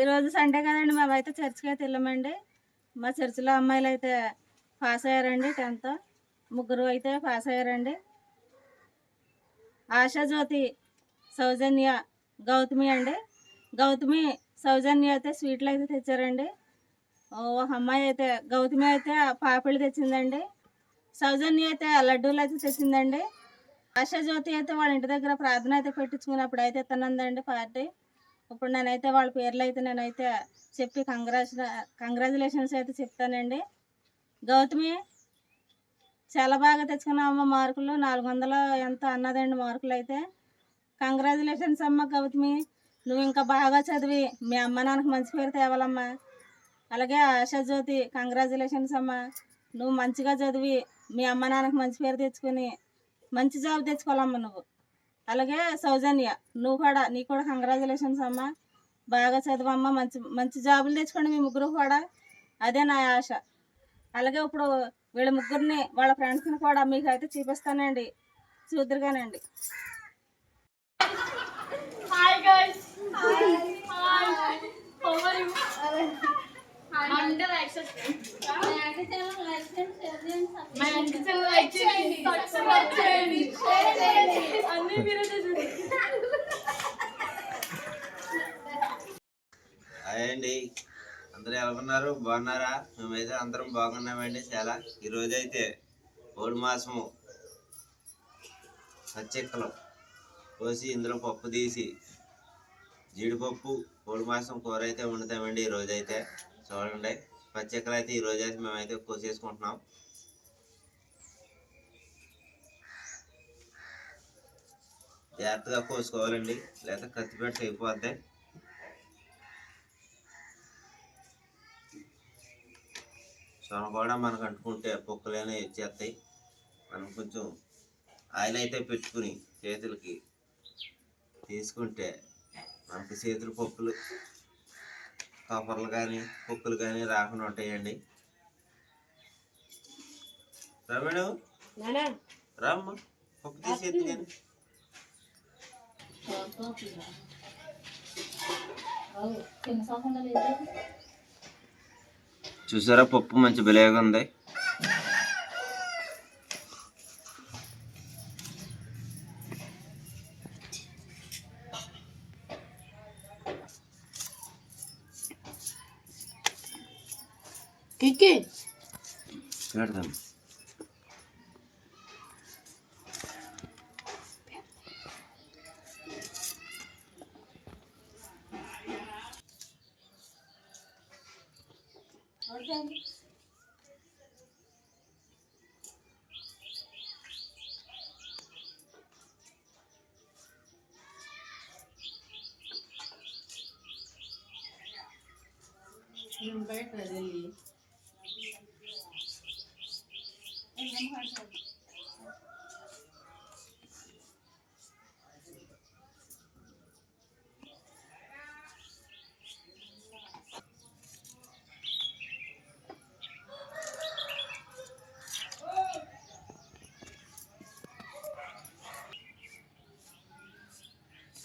ఈరోజు సండే కదండి, మేమైతే చర్చికి అయితే వెళ్ళామండి. మా చర్చిలో అమ్మాయిలు అయితే పాస్ అయ్యారండి. 10th ముగ్గురు అయితే పాస్ అయ్యారండి. ఆశాజ్యోతి, సౌజన్య, గౌతమి అండి. గౌతమి, సౌజన్య అయితే స్వీట్లు అయితే తెచ్చారండి. ఒక అమ్మాయి అయితే గౌతమి అయితే పాపిళ్ళు తెచ్చిందండి. సౌజన్య అయితే లడ్డూలు అయితే తెచ్చిందండి. ఆశాజ్యోతి అయితే వాళ్ళ ఇంటి దగ్గర ప్రార్థన అయితే పెట్టించుకున్నప్పుడు అయితే తినందండి పార్టీ. ఇప్పుడు నేనైతే వాళ్ళ పేర్లు అయితే నేనైతే చెప్పి కంగ్రాచులేషన్స్ అయితే చెప్తానండి. గౌతమి చాలా బాగా తెచ్చుకున్నావమ్మ, మార్కులు 400 ఎంత అన్నదండి మార్కులు అయితే. కంగ్రాచులేషన్స్ అమ్మ గౌతమి, నువ్వు ఇంకా బాగా చదివి మీ అమ్మ నాన్నకు మంచి పేరు తేవాలమ్మా. అలాగే ఆశాజ్యోతి, కంగ్రాచులేషన్స్ అమ్మ, నువ్వు మంచిగా చదివి మీ అమ్మ నాన్నకు మంచి పేరు తెచ్చుకొని మంచి జాబ్ తెచ్చుకోవాలమ్మ నువ్వు. అలాగే సౌజన్య, నీకు కూడా కంగ్రాచులేషన్స్ అమ్మ, బాగా చదువమ్మ, మంచి మంచి జాబులు తెచ్చుకోండి మీ ముగ్గురు కూడా, అదే నా ఆశ. అలాగే ఇప్పుడు వీళ్ళ ముగ్గురిని వాళ్ళ ఫ్రెండ్స్ని కూడా మీకు అయితే చూపిస్తానండి, చూద్దరుగానండి. అండి, అందరూ ఎలా ఉన్నారు? బాగున్నారా? మేమైతే అందరం బాగున్నామండి. చాలా ఈరోజు అయితే కోడి మాసము పచ్చెక్కలు కోసి ఇందులో పప్పు తీసి జీడిపప్పు కోడి మాసం కూర అయితే వండుతామండి. ఈరోజు అయితే చూడండి, పచ్చెక్కలు అయితే ఈరోజు అయితే మేమైతే కోసేసుకుంటున్నాం. జాగ్రత్తగా కోసుకోవాలండి, లేదా కత్తిపెట్టి అయిపోద్ది. సొన కూడా మనకు అంటుకుంటే పొక్కులైనా వచ్చేస్తాయి. మనం కొంచెం ఆయిల్ అయితే పెట్టుకుని చేతులకి తీసుకుంటే మనకి చేతులు పొక్కులు కవర్లు కానీ పొక్కులు కానీ రాకుండా ఉంటాయండి. రమేడు రామ్మ, పప్పు తీసేది కానీ చూసారా, పప్పు మంచి బిలేగా ఉంది. పెడదాం.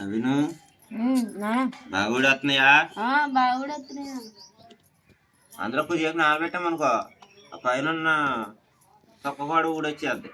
అవిను బాగుడు వస్తున్నాయా? అందులో కొద్దిగా నానబెట్టామనుకో ఆ పైన తొక్కపాడు కూడా వచ్చేద్ది.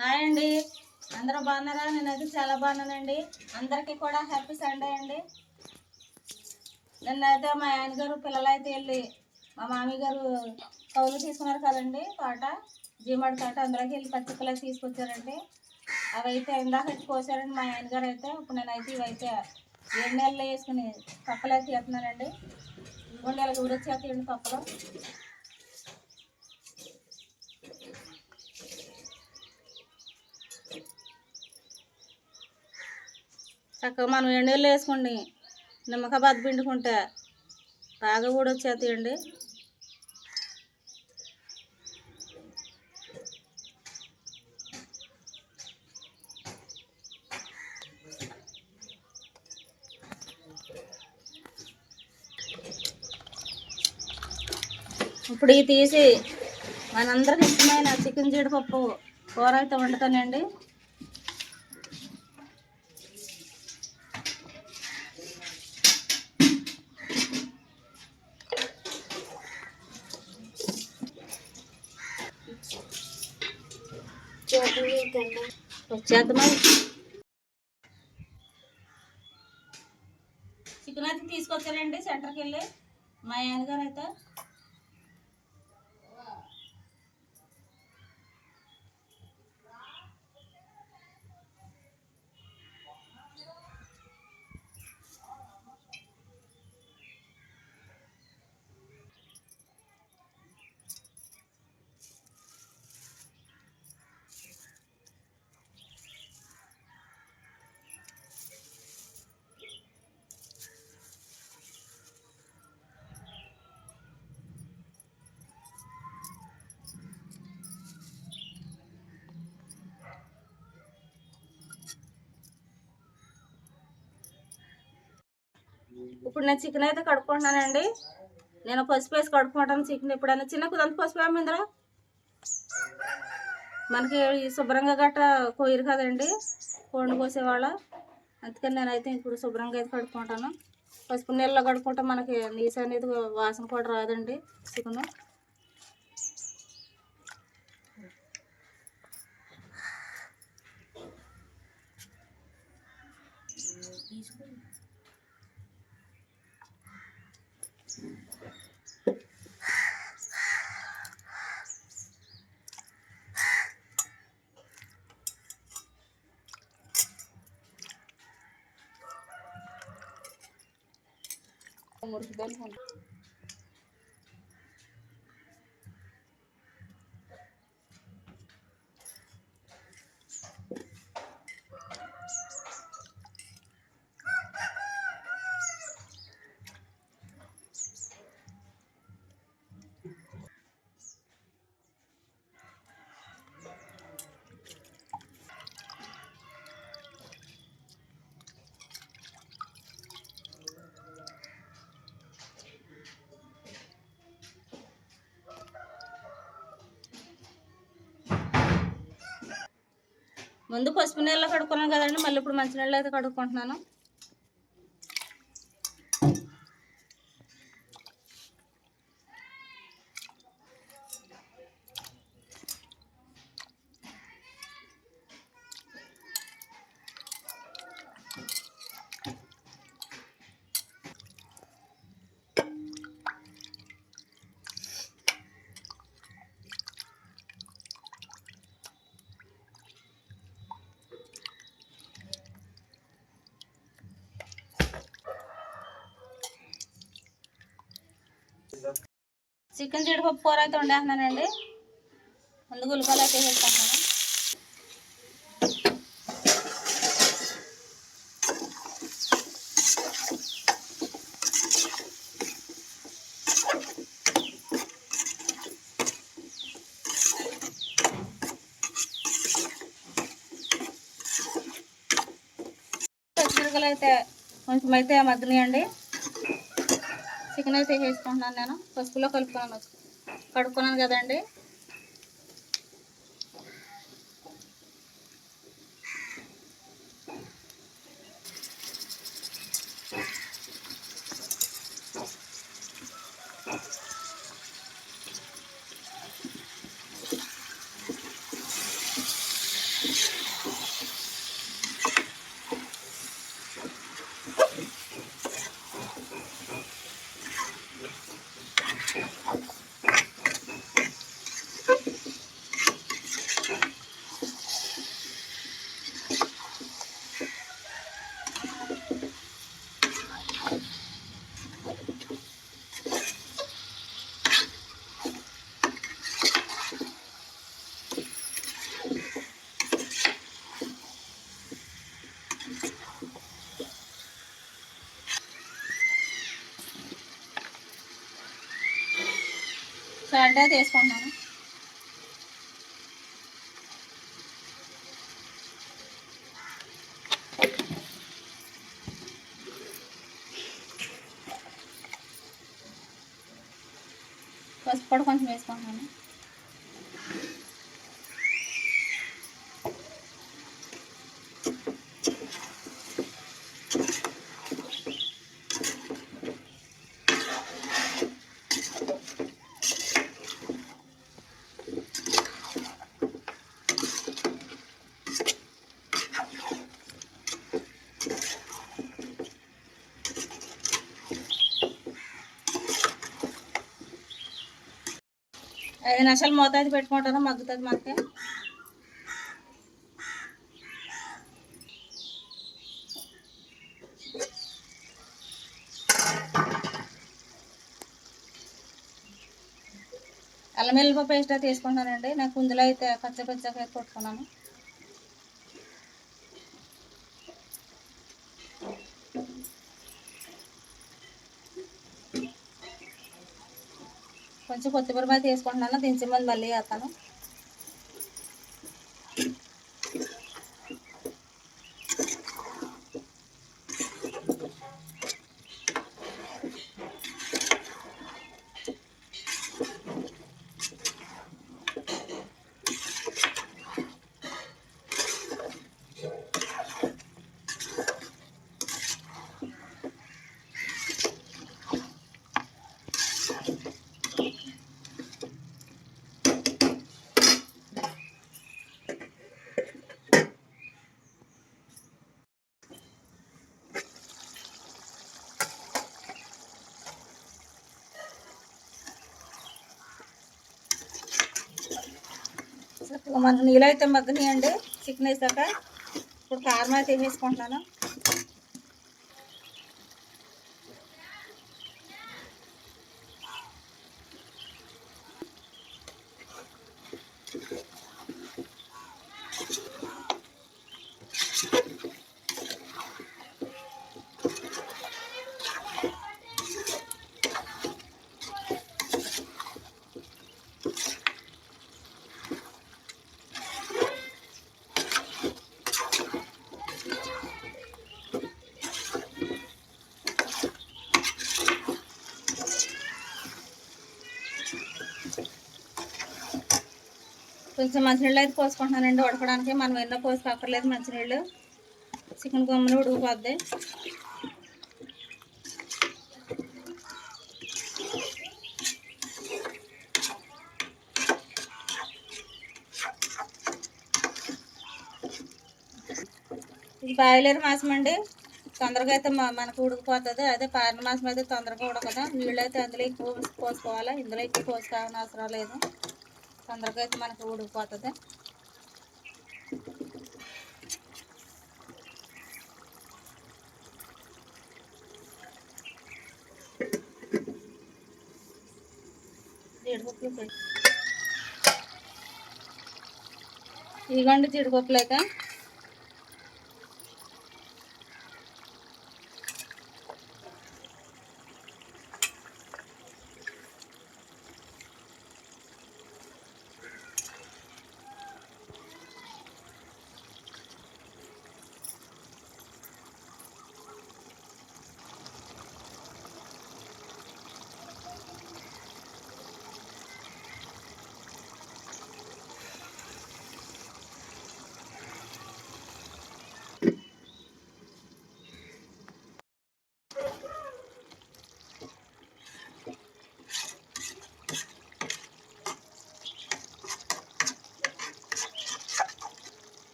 హాయ్ అండి, అందరూ బాగున్నారా? నేనైతే చాలా బాగున్నానండి. అందరికీ కూడా హ్యాపీ సండే అండి. నిన్నైతే మా ఆయన గారు పిల్లలు అయితే వెళ్ళి మా మామయ్య గారు కౌలు తీసుకున్నారు కదండి తోట, జీమాడి తోట, అందులోకి వెళ్ళి పచ్చికలు తీసుకొచ్చారండి. అవి అయితే ఇందాక అయితే కోసారండి మా ఆయన గారు అయితే. ఇప్పుడు నేనైతే ఇవైతే 7 నెలలు వేసుకుని తొక్కలు అయితే తీస్తున్నానండి. ఇవ్వండి ఇలా ఊరొచ్చేస్తాయండి తొక్కలు. చక్కగా మనం ఎండలు వేసుకోండి, నిమ్మకాయ బద్ద పిండుకుంటే బాగా కూడా వచ్చేస్తాయండి. ఇప్పుడు ఇవి తీసి మనందరికి ఇష్టమైన చికెన్ జీడిపప్పు కూర అయితే వండుతానండి. వచ్చేద్దామా చికెన్ అయితే తీసుకొచ్చారండి సెంటర్కి వెళ్ళి మా ఆయన గారు అయితే. ఇప్పుడు నేను చికెన్ అయితే కడుక్కుంటున్నానండి. నేను పసుపు వేసి కడుక్కుంటాను చికెన్. ఎప్పుడైనా చిన్న కుదంత పసుపు ఏమిందిరా, మనకి శుభ్రంగా గట్ట కోయరు కదండి కోండు కోసేవాళ్ళ. అందుకని నేనైతే ఇప్పుడు శుభ్రంగా అయితే కడుక్కుంటాను. పసుపు నీళ్ళలో కడుక్కుంటే మనకి నీసు అనేది వాసన కూడా రాదండి చికెన్. ముందు పసుపు నీళ్ళలో కడుక్కున్నాను కదండి, మళ్ళీ ఇప్పుడు మంచినీళ్ళు అయితే కడుక్కుంటున్నాను. చికెన్ జీడిపప్పు కూర అయితే వండేస్తున్నానండి. ముందు ఉల్లిపాయలు అయితే వేసుకుంటున్నాను. పచ్చిమిరపకాయలు అయితే కొంచెం అయితే మగ్గినాయండి. చికెన్ అయితే వేసుకుంటున్నాను. నేను పసుపులో కడుక్కున్నాను కదండి. సాల్ట్ అయితే వేసుకుంటున్నాను. పసుపు కూడా కొంచెం వేసుకుంటున్నాను. ఐదు నిమిషాలు మూత అయితే పెట్టుకుంటాను, మగ్గుతుంది మనకి. అల్లం వెల్లుల్లి పేస్ట్ అయితే వేసుకుంటానండి. నాకు ఇందులో అయితే పచ్చగా అయితే కొట్టుకున్నాను. కొంచెం కొత్తిమీర అయితే వేసుకుంటున్నాను, దించే ముందు మళ్ళీ వేస్తాను. మనకు నీళ్ళు అయితే మగ్గనియండి చికెన్ వేసాక. ఇప్పుడు కారం అయితే వేసుకుంటున్నాను. కొంచెం మంచినీళ్ళు అయితే పోసుకుంటున్నానండి ఉడకడానికి. మనం ఎన్నో పోసుకోక్కర్లేదు మంచినీళ్ళు, చికెన్ గమ్మున ఉడికిపోద్ది. ఇది బాయిలర్ మాసం అండి, తొందరగా అయితే మనకు ఉడికిపోతుంది. అదే పారిన మాసం అయితే తొందరగా ఉడకదు. నీళ్ళు అయితే అందులో ఎక్కువ పోసుకోవాలి, ఇందులో ఎక్కువ పోసుకోవాలని అవసరం లేదు. తొందరగా అయితే మనకు ఉడికిపోతుంది. జీడిపప్పులు ఇదిగోండి జీడిపప్పులు అయితే.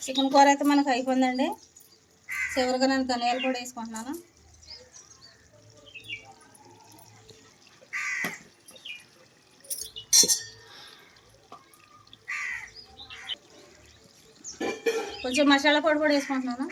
చికెన్ కూర అయితే మనకు అయిపోయిందండి. చివరిగా నేను ధనియాలు కూడా వేసుకుంటున్నాను. కొంచెం మసాలా పొడి కూడా వేసుకుంటున్నాను.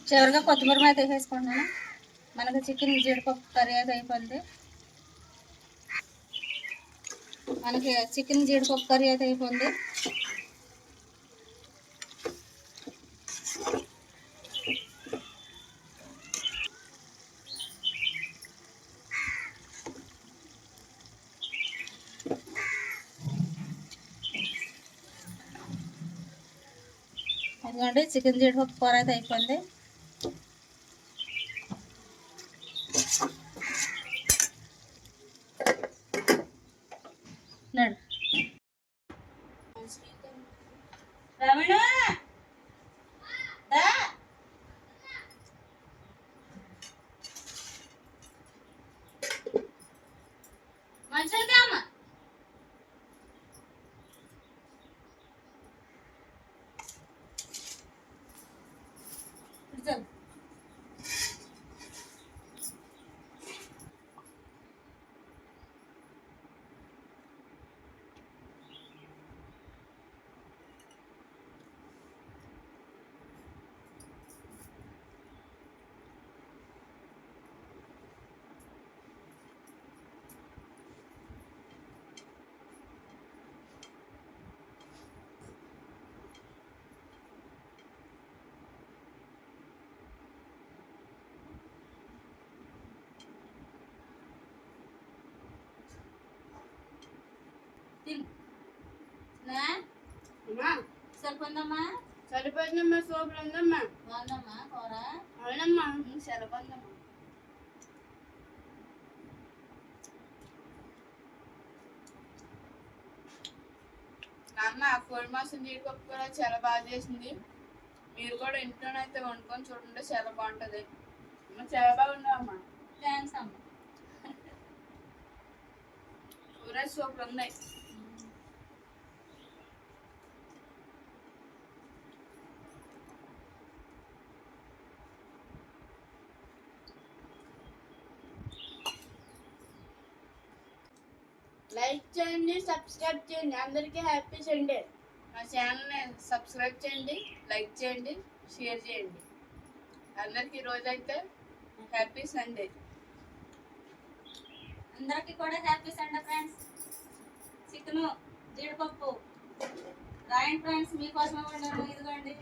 చివరిగా కొత్తిమీర మీద వేసేసుకుంటున్నాను. మనకు చికెన్ జీడిపప్పు కర్రీ అయితే అయిపోయింది. మనకి చికెన్ జీడిపప్పు కర్రీ అయితే అయిపోయింది. ఎందుకంటే చికెన్ జీడిపప్పు కూర అయితే అయిపోయింది. రమణ మంచిగా సరిపోయిందమ్మా. సరిపోయిందమ్మా, సూపర్ ఉందమ్మా. బాగుందమ్మా కూర. అవునమ్మా, సరిపోయిందమ్మా. అమ్మ కోడి మాసం జీడిపప్పు కూడా చాలా బాగా చేసింది. మీరు కూడా ఇంట్లోనైతే వండుకొని చూడండి, చాలా బాగుంటుంది. చాలా బాగున్నావమ్మా. థ్యాంక్స్ అమ్మ. కూర సూపర్ ఉన్నాయి. లైక్ చేయండి, సబ్స్క్రైబ్ చేయండి. అందరికీ హ్యాపీ సండే. మా ఛానల్ని సబ్స్క్రైబ్ చేయండి, లైక్ చేయండి, షేర్ చేయండి. అందరికీ రోజైతే హ్యాపీ సండే. అందరికీ కూడా హ్యాపీ సండే ఫ్రెండ్స్. చికెను జీడిపప్పు రాయండి ఫ్రెండ్స్, మీకోసం వండాను. ఇదిగోండి.